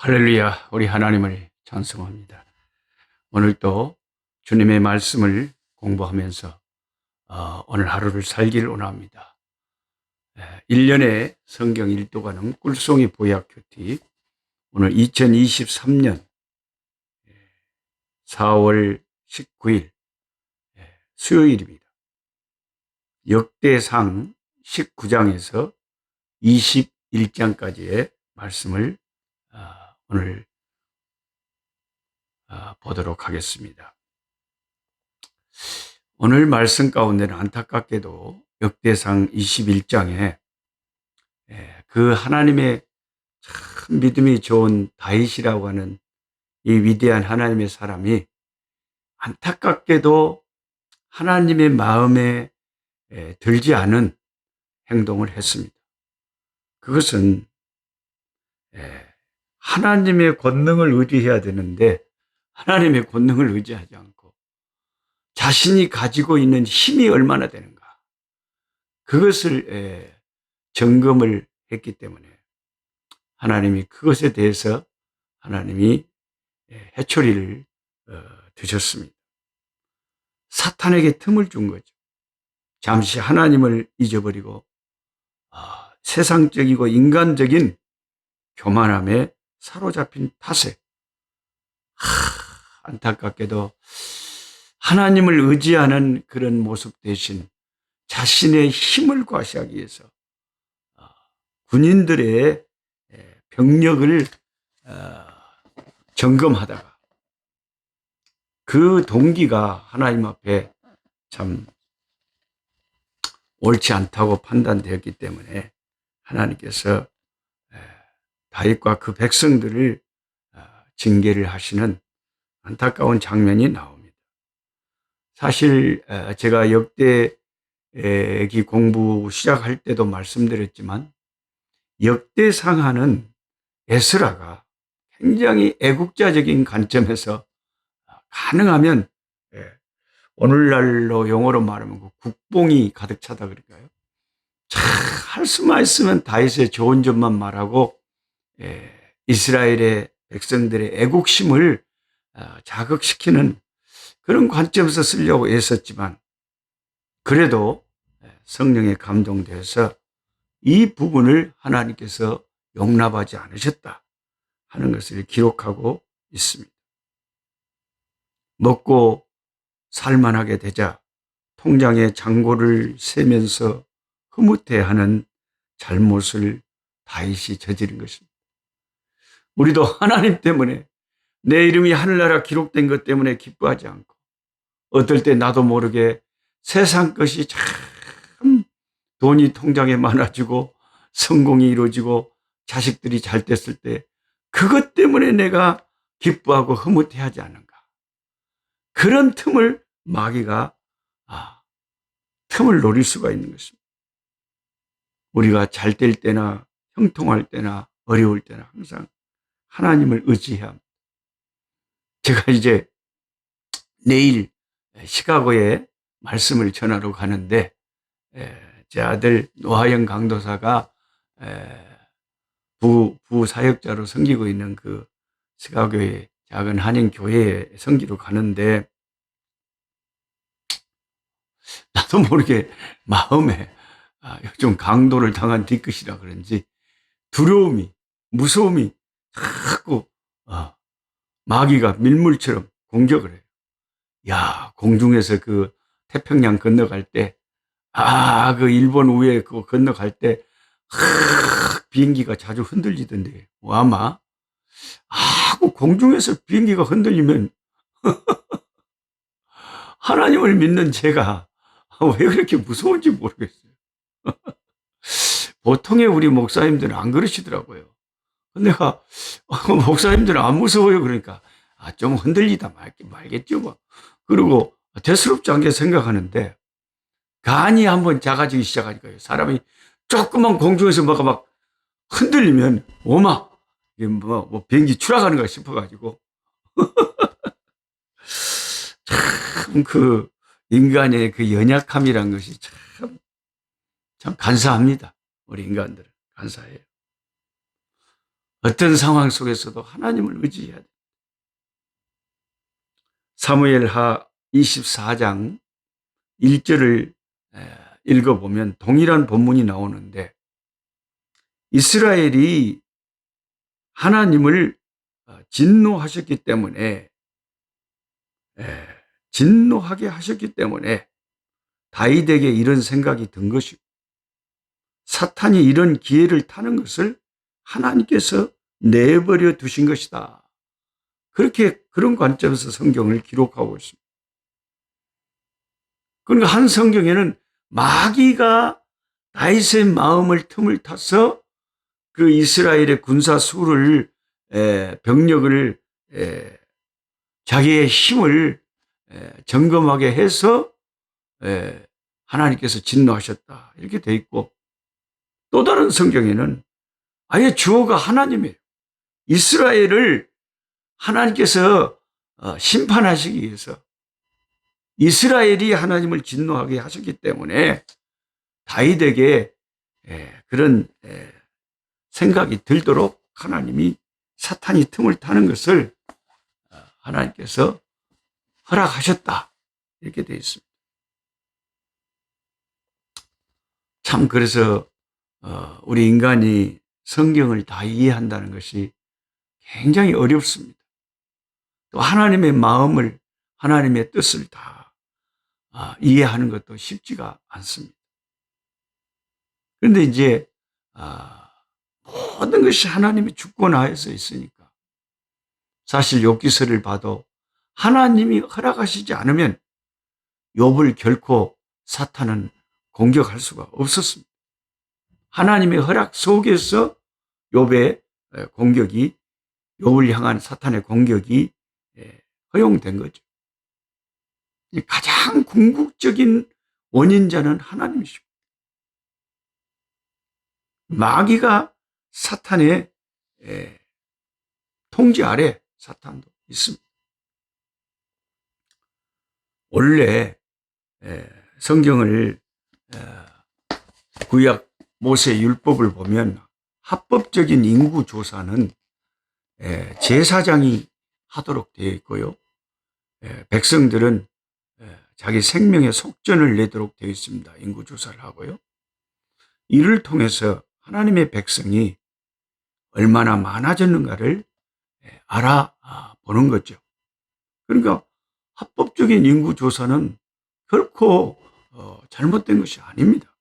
할렐루야, 우리 하나님을 찬송합니다. 오늘 또 주님의 말씀을 공부하면서 오늘 하루를 살기를 원합니다. 1년의 성경 일도가는 꿀송이 보약 큐티, 오늘 2023년 4월 19일 수요일입니다. 역대상 19장에서 21장까지의 말씀을 오늘 보도록 하겠습니다. 오늘 말씀 가운데는 안타깝게도 역대상 21장에 그 하나님의 참 믿음이 좋은 다윗이라고 하는 이 위대한 하나님의 사람이 안타깝게도 하나님의 마음에 들지 않은 행동을 했습니다. 그것은 하나님의 권능을 의지해야 되는데 하나님의 권능을 의지하지 않고 자신이 가지고 있는 힘이 얼마나 되는가, 그것을 점검을 했기 때문에 하나님이 그것에 대해서 하나님이 회초리를 드셨습니다. 사탄에게 틈을 준 거죠. 잠시 하나님을 잊어버리고 세상적이고 인간적인 교만함에 사로잡힌 탓에 안타깝게도 하나님을 의지하는 그런 모습 대신 자신의 힘을 과시하기 위해서 군인들의 병력을 점검하다가 그 동기가 하나님 앞에 참 옳지 않다고 판단되었기 때문에 하나님께서 다윗과 그 백성들을 징계를 하시는 안타까운 장면이 나옵니다. 사실 제가 역대기 공부 시작할 때도 말씀드렸지만 역대상하는 에스라가 굉장히 애국자적인 관점에서 가능하면 오늘날로 용어로 말하면 그 국뽕이 가득 차다 그럴까요? 할 수만 있으면 다윗의 좋은 점만 말하고 이스라엘의 백성들의 애국심을 자극시키는 그런 관점에서 쓰려고 애썼지만 그래도 성령에 감동돼서 이 부분을 하나님께서 용납하지 않으셨다 하는 것을 기록하고 있습니다. 먹고 살만하게 되자 통장에 잔고를 세면서 흐뭇해하는 잘못을 다윗이 저지른 것입니다. 우리도 하나님 때문에 내 이름이 하늘나라 기록된 것 때문에 기뻐하지 않고 어떨 때 나도 모르게 세상 것이 참 돈이 통장에 많아지고 성공이 이루어지고 자식들이 잘 됐을 때 그것 때문에 내가 기뻐하고 흐뭇해하지 않는가. 그런 틈을 마귀가 틈을 노릴 수가 있는 것입니다. 우리가 잘 될 때나 형통할 때나 어려울 때나 항상 하나님을 의지해야 합니다. 제가 이제 내일 시카고에 말씀을 전하러 가는데 제 아들 노하영 강도사가 부사역자로 섬기고 있는 그 시카고의 작은 한인교회에 섬기러 가는데 나도 모르게 마음에 좀 강도를 당한 뒤끝이라 그런지 두려움이, 무서움이 자꾸 마귀가 밀물처럼 공격을 해요. 야, 공중에서 그 태평양 건너갈 때, 그 일본 우에 그거 건너갈 때, 비행기가 자주 흔들리던데, 아마, 그 공중에서 비행기가 흔들리면, 하나님을 믿는 제가 왜 그렇게 무서운지 모르겠어요. 보통의 우리 목사님들은 안 그러시더라고요. 내가, 목사님들은 안 무서워요. 그러니까, 좀 흔들리다 말겠죠, 뭐. 그리고 대수롭지 않게 생각하는데, 간이 한번 작아지기 시작하니까요. 사람이 조그만 공중에서 막 흔들리면, 오마! 이게 뭐 비행기 추락하는가 싶어가지고. 참 그 인간의 그 연약함이란 것이 참 간사합니다. 우리 인간들은 간사해요. 어떤 상황 속에서도 하나님을 의지해야 돼. 사무엘하 24장 1절을 읽어보면 동일한 본문이 나오는데, 이스라엘이 하나님을 진노하셨기 때문에, 진노하게 하셨기 때문에 다윗에게 이런 생각이 든 것이고, 사탄이 이런 기회를 타는 것을 하나님께서 내버려 두신 것이다. 그런 관점에서 성경을 기록하고 있습니다. 그러니까 한 성경에는 마귀가 다윗의 마음을 틈을 타서 그 이스라엘의 군사 수를, 병력을, 자기의 힘을 점검하게 해서 하나님께서 진노하셨다, 이렇게 돼 있고, 또 다른 성경에는 아예 주어가 하나님이에요. 이스라엘을 하나님께서 심판하시기 위해서, 이스라엘이 하나님을 진노하게 하셨기 때문에 다윗에게 그런 생각이 들도록 하나님이 사탄이 틈을 타는 것을 하나님께서 허락하셨다, 이렇게 되어 있습니다. 참, 그래서 우리 인간이 성경을 다 이해한다는 것이 굉장히 어렵습니다. 또 하나님의 마음을, 하나님의 뜻을 다 이해하는 것도 쉽지가 않습니다. 그런데 이제 모든 것이 하나님의 주권하에서 있으니까, 사실 욥기서를 봐도 하나님이 허락하시지 않으면 욥을 결코 사탄은 공격할 수가 없었습니다. 하나님의 허락 속에서 욥의 공격이, 욥을 향한 사탄의 공격이 허용된 거죠. 가장 궁극적인 원인자는 하나님이십니다. 마귀가 사탄의 통제 아래 사탄도 있습니다. 원래 성경을, 구약 모세 율법을 보면 합법적인 인구 조사는 제사장이 하도록 되어 있고요, 백성들은 자기 생명의 속전을 내도록 되어 있습니다. 인구 조사를 하고요. 이를 통해서 하나님의 백성이 얼마나 많아졌는가를 알아보는 거죠. 그러니까 합법적인 인구 조사는 결코 잘못된 것이 아닙니다.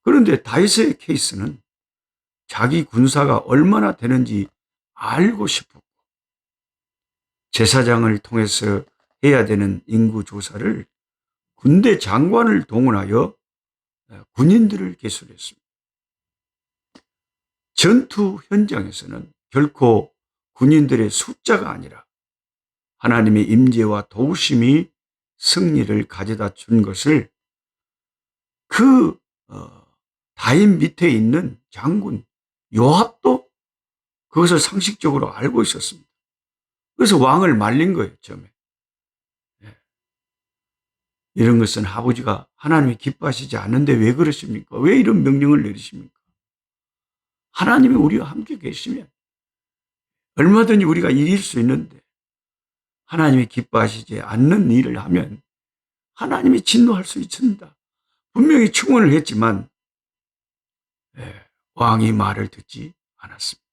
그런데 다윗의 케이스는 자기 군사가 얼마나 되는지 알고 싶었고, 제사장을 통해서 해야 되는 인구 조사를 군대 장관을 동원하여 군인들을 개설했습니다. 전투 현장에서는 결코 군인들의 숫자가 아니라 하나님의 임재와 도우심이 승리를 가져다 준 것을 그 다윗 밑에 있는 장군 요압도 그것을 상식적으로 알고 있었습니다. 그래서 왕을 말린 거예요, 처음에. 이런 것은 아버지가 하나님이 기뻐하시지 않는데 왜 그러십니까? 왜 이런 명령을 내리십니까? 하나님이 우리와 함께 계시면 얼마든지 우리가 이길 수 있는데, 하나님이 기뻐하시지 않는 일을 하면 하나님이 진노할 수 있습니다. 분명히 충원을 했지만 왕이 말을 듣지 않았습니다.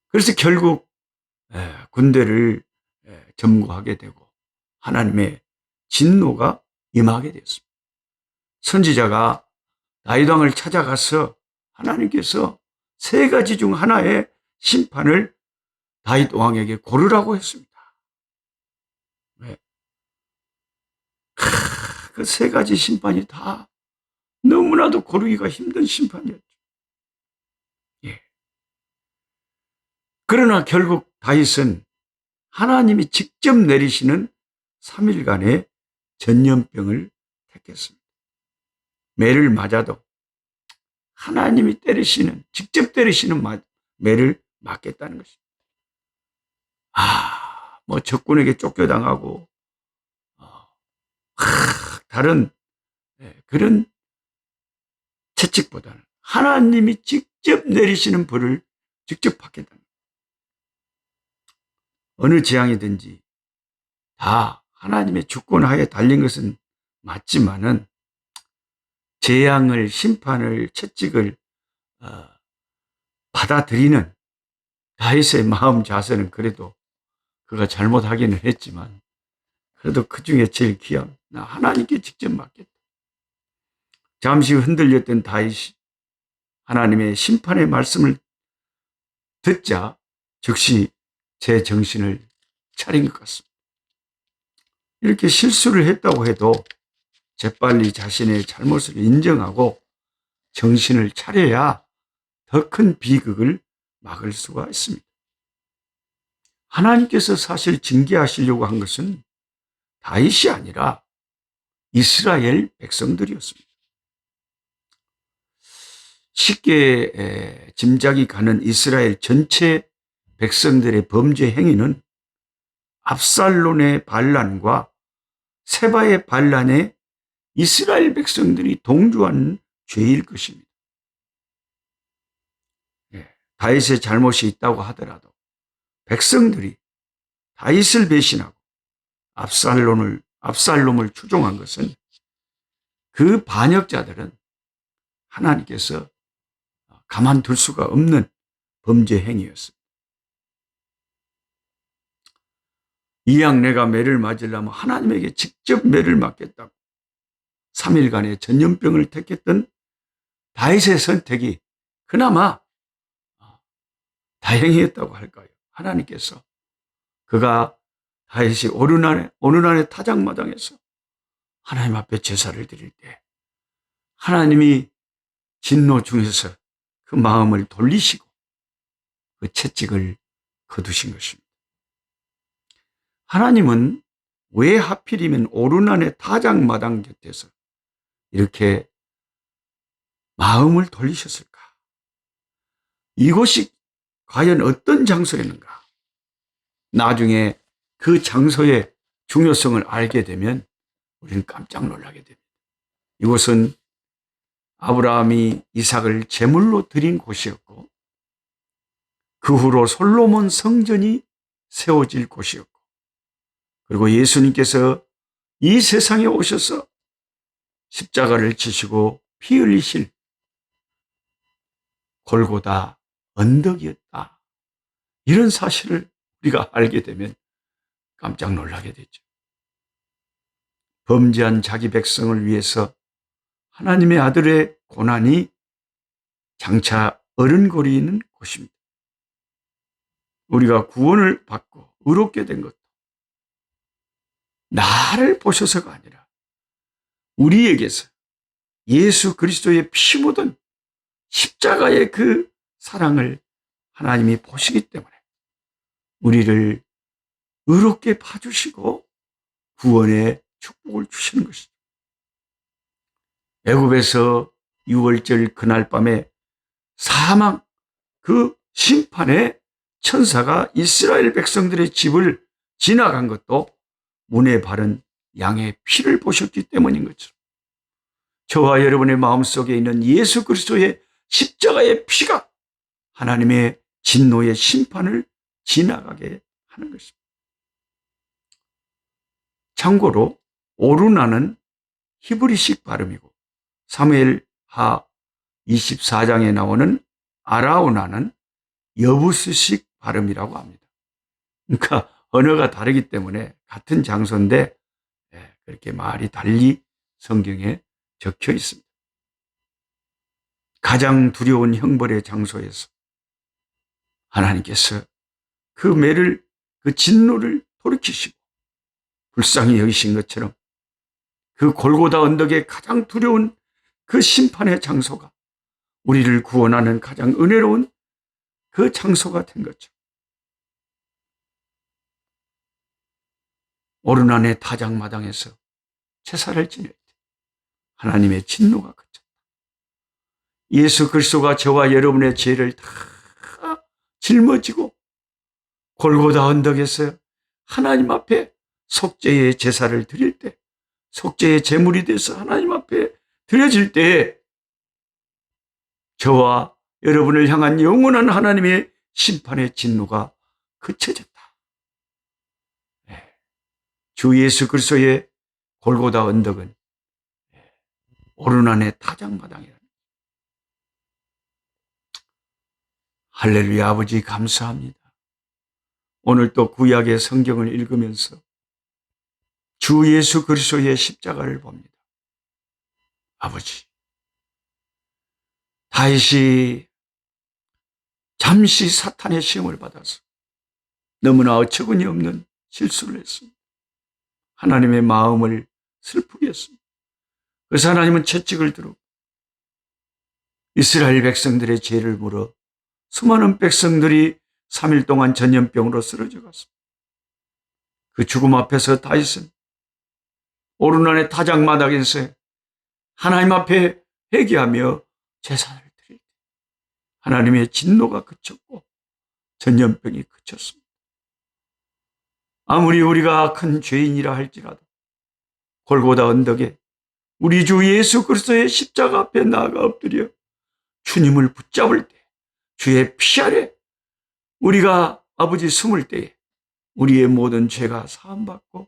그래서 결국 군대를 점거하게 되고 하나님의 진노가 임하게 되었습니다. 선지자가 다윗 왕을 찾아가서 하나님께서 3가지 중 하나의 심판을 다윗 왕에게 고르라고 했습니다. 그 3가지 심판이 다 너무나도 고르기가 힘든 심판이었죠. 그러나 결국 다윗은 하나님이 직접 내리시는 3일간의 전염병을 택했습니다. 매를 맞아도 하나님이 직접 때리시는 매를 맞겠다는 것입니다. 적군에게 쫓겨당하고 다른 그런 채찍보다는 하나님이 직접 내리시는 벌을 직접 받게 됩니다. 어느 재앙이든지 다 하나님의 주권하에 달린 것은 맞지만은 재앙을, 심판을, 채찍을 받아들이는 다윗의 마음 자세는 그래도 그가 잘못하기는 했지만 그래도 그 중에 제일 귀한 나 하나님께 직접 맡겠다. 잠시 흔들렸던 다윗이 하나님의 심판의 말씀을 듣자 즉시 제 정신을 차린 것 같습니다. 이렇게 실수를 했다고 해도 재빨리 자신의 잘못을 인정하고 정신을 차려야 더 큰 비극을 막을 수가 있습니다. 하나님께서 사실 징계하시려고 한 것은 다윗이 아니라 이스라엘 백성들이었습니다. 쉽게 짐작이 가는 이스라엘 전체 백성들의 범죄 행위는 압살론의 반란과 세바의 반란에 이스라엘 백성들이 동조한 죄일 것입니다. 다윗의 잘못이 있다고 하더라도 백성들이 다윗을 배신하고 압살롬을 추종한 것은 그 반역자들은 하나님께서 가만둘 수가 없는 범죄 행위였습니다. 이왕 내가 매를 맞으려면 하나님에게 직접 매를 맞겠다고 3일간의 전염병을 택했던 다윗의 선택이 그나마 다행이었다고 할까요? 하나님께서 그가 다윗이 오르난의 타작마당에서 하나님 앞에 제사를 드릴 때 하나님이 진노 중에서 그 마음을 돌리시고 그 채찍을 거두신 것입니다. 하나님은 왜 하필이면 오르난의 타작마당 곁에서 이렇게 마음을 돌리셨을까? 이곳이 과연 어떤 장소였는가? 나중에 그 장소의 중요성을 알게 되면 우리는 깜짝 놀라게 됩니다. 이곳은 아브라함이 이삭을 제물로 드린 곳이었고 그 후로 솔로몬 성전이 세워질 곳이었고 그리고 예수님께서 이 세상에 오셔서 십자가를 지시고 피 흘리실 골고다 언덕이었다. 이런 사실을 우리가 알게 되면 깜짝 놀라게 되죠. 범죄한 자기 백성을 위해서 하나님의 아들의 고난이 장차 어른거리는 곳입니다. 우리가 구원을 받고 의롭게 된 것도 나를 보셔서가 아니라 우리에게서 예수 그리스도의 피 묻은 십자가의 그 사랑을 하나님이 보시기 때문에 우리를 의롭게 봐주시고 구원의 축복을 주시는 것이죠. 애굽에서 6월절 그날 밤에 사망 그 심판의 천사가 이스라엘 백성들의 집을 지나간 것도 문에 바른 양의 피를 보셨기 때문인 것처럼 저와 여러분의 마음속에 있는 예수 그리스도의 십자가의 피가 하나님의 진노의 심판을 지나가게 하는 것입니다. 참고로 오르나는 히브리식 발음이고 사무엘하 24장에 나오는 아라우나는 여부스식 발음이라고 합니다. 그러니까 언어가 다르기 때문에 같은 장소인데 그렇게 말이 달리 성경에 적혀 있습니다. 가장 두려운 형벌의 장소에서 하나님께서 그 매를, 그 진노를 돌이키시고 불쌍히 여기신 것처럼 그 골고다 언덕의 가장 두려운 그 심판의 장소가 우리를 구원하는 가장 은혜로운 그 장소가 된 거죠. 오르난의 타작마당에서 제사를 지낼 때 하나님의 진노가 그쳤다. 예수 그리스도가 저와 여러분의 죄를 다 짊어지고 골고다 언덕에서 하나님 앞에 속죄의 제사를 드릴 때 속죄의 제물이 돼서 하나님 앞에 드려질 때 저와 여러분을 향한 영원한 하나님의 심판의 진노가 그쳐졌다. 주 예수 그리스도의 골고다 언덕은 오르난의 타작마당이다. 할렐루야. 아버지 감사합니다. 오늘 또 구약의 성경을 읽으면서 주 예수 그리스도의 십자가를 봅니다. 아버지, 다윗이 잠시 사탄의 시험을 받아서 너무나 어처구니 없는 실수를 했습니다. 하나님의 마음을 슬프게 했습니다. 그래서 하나님은 채찍을 들어 이스라엘 백성들의 죄를 물어 수많은 백성들이 3일 동안 전염병으로 쓰러져 갔습니다. 그 죽음 앞에서 다윗은 오르난의 타작마당에서 하나님 앞에 회개하며 제사를 드릴 때 하나님의 진노가 그쳤고 전염병이 그쳤습니다. 아무리 우리가 큰 죄인이라 할지라도 골고다 언덕에 우리 주 예수 그리스도의 십자가 앞에 나아가 엎드려 주님을 붙잡을 때 주의 피 아래 우리가 아버지 숨을 때에 우리의 모든 죄가 사함받고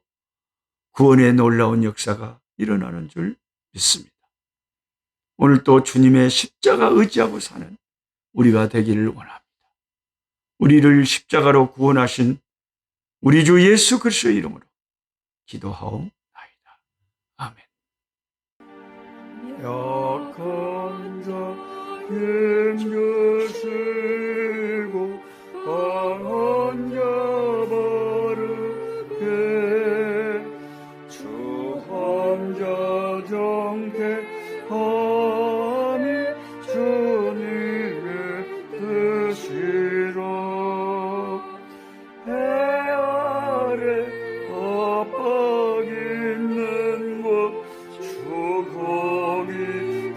구원의 놀라운 역사가 일어나는 줄 믿습니다. 오늘 또 주님의 십자가 의지하고 사는 우리가 되기를 원합니다. 우리를 십자가로 구원하신 우리 주 예수 그리스도의 이름으로 기도하옵나이다. 아멘. 약한 자 힘주시고 강한 자 바르게 주한 자 정케하니 주님의 뜻이라. 해 아래 압박 있는 곳 주 거기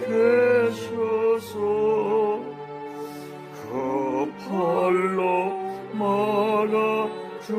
계셔서 그 팔로 막아 주